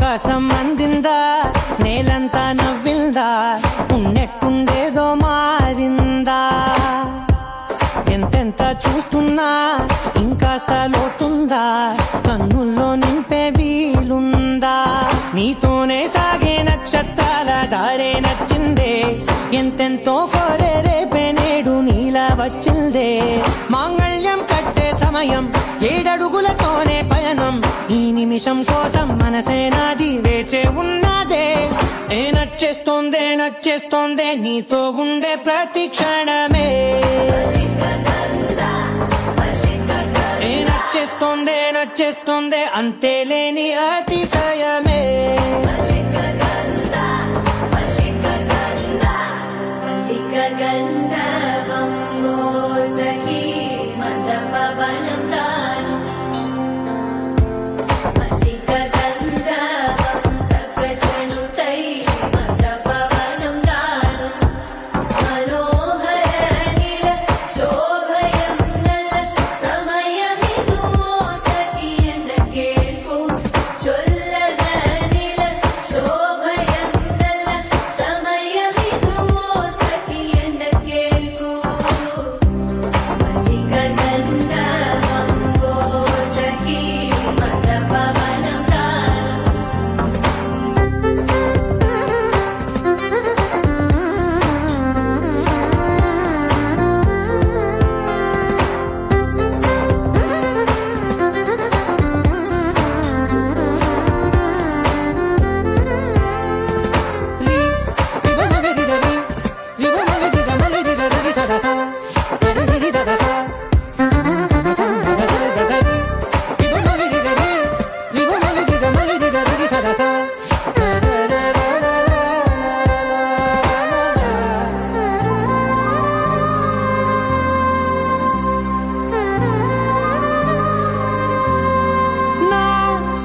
ఆకాశం అందిందా నేలంతా నవ్విందా ఉన్నట్టుండేదో మారిందా ఎంతెంత చూస్తున్నా ఇంకాస్త లోతుందా కన్నుల్లో నింపే వీలుందా నీతోనే సాగే నక్షత్రాల దారే నచ్చిందే ఎంతెంతో కోరే రేపే నేడు నీలా వచ్చిందే మాంగళ్యం కట్టే సమయం 7 అడుగులతోనే పయనం ఈ నిమిషం కోసం మనసే నాది వేచే ఉన్నదే నచ్చేస్తోందే నచ్చేస్తోందే నీతో ఉండే ప్రతి క్షణమే నచ్చేస్తోందే నచ్చేస్తోందే అంతేలేని అతిశయమే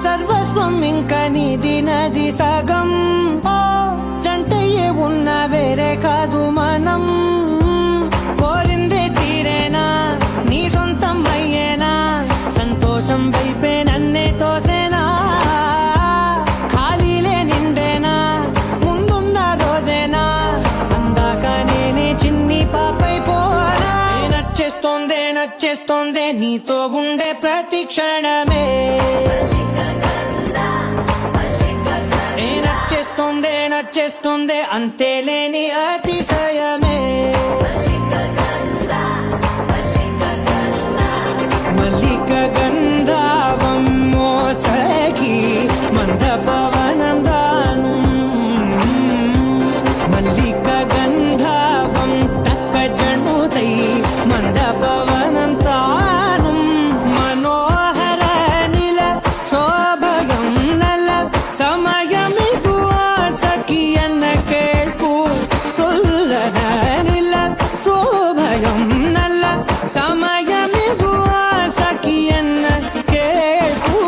సర్వస్వం ఇంకా నీది నది సగం జంటయ్యే ఉన్న వేరే కాదు మనం కోరిందే తీరేనా నీ సొంతం అయ్యేనా సంతోషం వైపే నన్నే తోసేనా ఖాళీలే నిండేనా ముందున్న రోజేనా అందాక నేనే చిన్ని పాపై పోనా నచ్చేస్తోందే నచ్చేస్తోందే నీతో ఉండే ప్రతి క్షణమే నచ్చేస్తోందే నచ్చేస్తోందే అంతేలేని అతిశయమే మల్లిక గంధావం మోసకి మంద పవనం దాను మల్లిక గంధావం తక్క జణుతై మంద పవనం తాను మనోహర నిల శోభయం నల సమయమిగు ఆసకి అన్న కేൾకు చొల్లన నిల శోభయం నల్ల సమయమిగు ఆసకి అన్న కేൾకు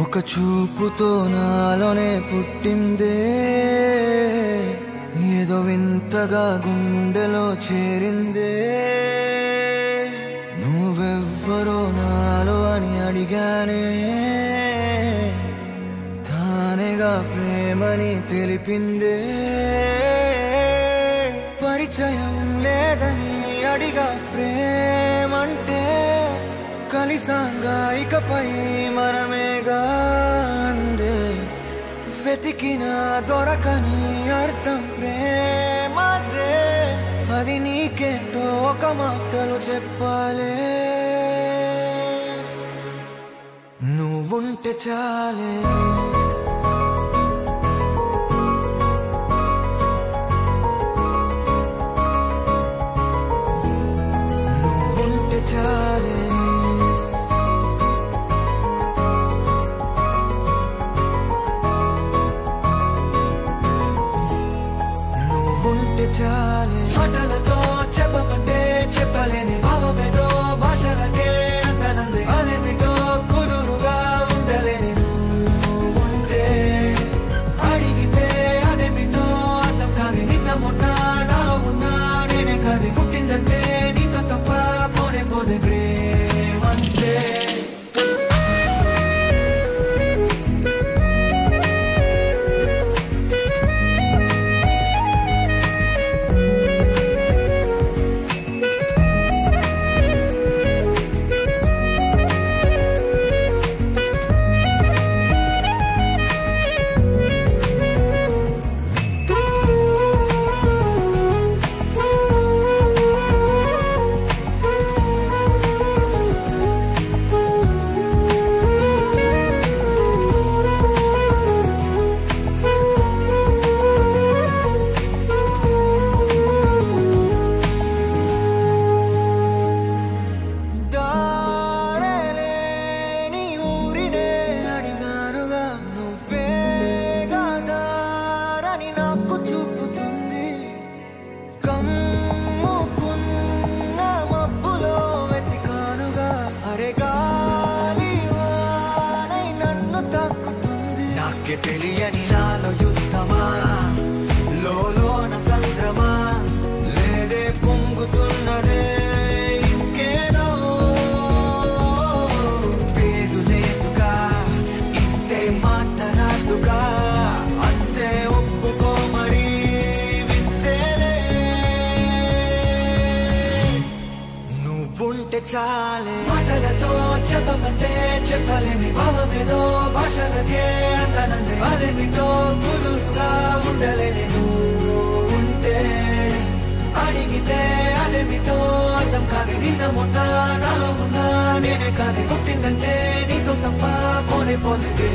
ఒక చూపుతో నాలోనే పుట్టిందే ఏదో వింతగా గుండెలో చేరిందే నువ్వెవ్వరో నాలో అని అడిగానే తానేగా ప్రేమని తెలిపిందే పరిచయం లేదని అడిగా ప్రేమంటే కలిసాంగా ఇకపై మనమేగా అందే వెతికినా దొరకని అర్థం ప్రేమదే అది నీకేంటో ఒక మాటలు చెప్పాలే నువ్వుంటే చాలే నువ్వుంటే చాలే చాలే మాటలతో చెప్పమంటే చెప్పలేని భావమేదో భాషలకే అందనంది అదేమిటో కుదురుగా ఉండలేని ఉంటే అడిగితే అదేమిటో అర్థం కాదు నిన్న మొన్న నాలో ఉన్నా నేనే కాదు పుట్టిందంటే నీతో తప్ప పోనే పోదే ప్రేమంతే తెలియని నాలో యుద్ధమా లోన సంద్రమా లేదే పొంగుతున్నదే ఇంకేదో పేరు లేదుగా ఇంతే మాట్లాడుగా అంతే ఒప్పుకో మరి వింతేలే నువ్వుంటే చాలే మాటలతో చెప్పమంటే చెప్పలేని భావమేదో భాషలకే అందనంది అదేమిటో కుదురుగా ఉండలేని ఉంటే అడిగితే అదేమిటో అర్థం కాదు నిన్న మొన్న నాలో ఉన్నా నేనే కాదు పుట్టిందంటే నీతో తప్ప పోనే పోతే